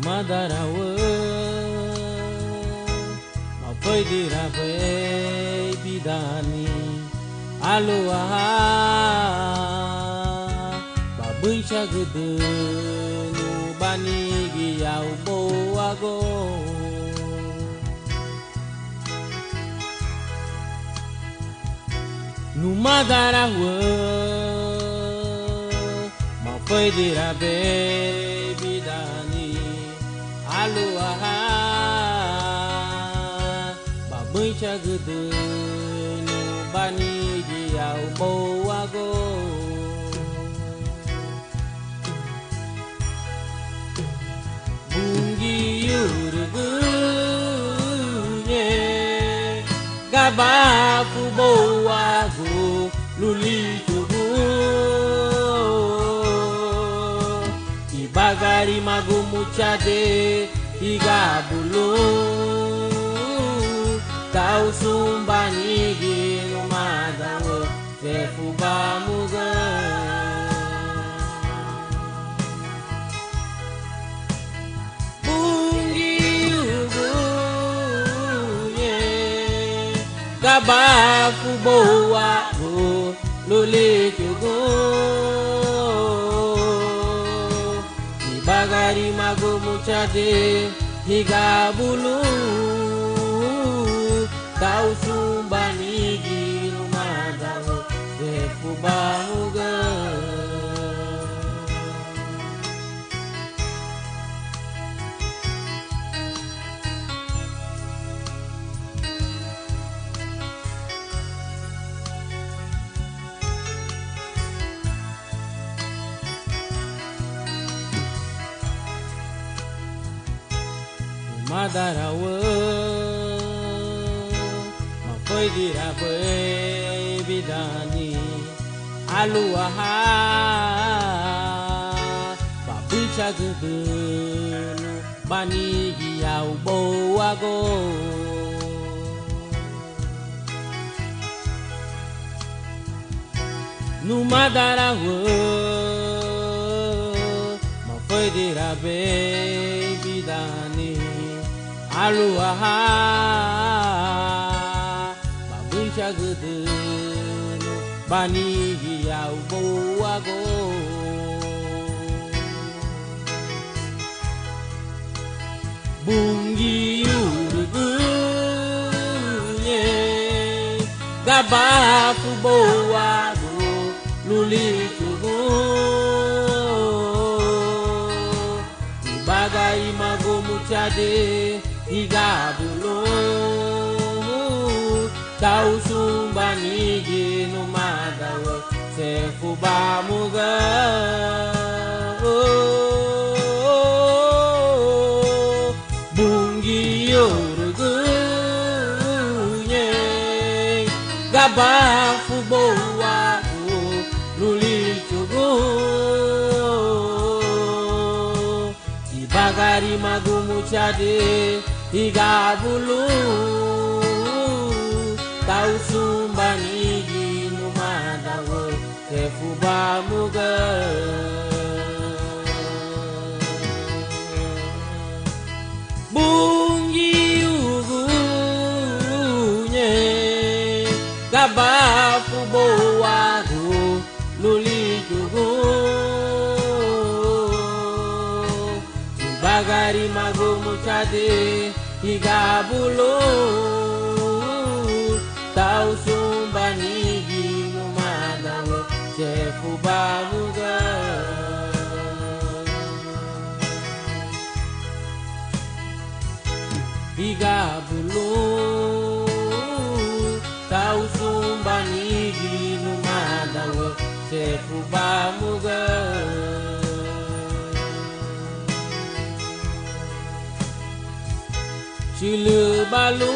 Madarawa Mapai dirabai bidani Aloha Babun syagede Nubani giyau boago Numadarawa Mapai dirabai bidani Aloha Babun syagede Nubani giyau boago Bungiurgunye Gabafu boago Luli tugu Ibagari magumuchade Igabulu Kau sumbani ginu madawo Sefuba muga Bungiurgunye Gabafu boago Luli tugu Ibagari magumuchade Igabulu Kau sumbani ginu madawo Sefuba muga Madarawa Mapai dirabai bidani Aloha Babun syagede Bani giyau boago Numadarawa Mapai dirabai bidani Aloha Babun syagede Bani giyau boago Bungiurgunye Gabafu boago Luli tugu Bagai magumuchade Igabulu Kau sumbani ginu madawo Sefuba muga Bungiurgunye Gabafu boago Luli tugu Ibagari magumuchade Igabulu Kau sumbani ginu madawo Sefuba muga Bungiurgunye Gabafu boago Luli tugu Ibagari magumuchade Igabulu Tau sumbani ginu madawo Sefuba muga Igabulu Tau sumbani ginu madawo Sefuba muga Silu balu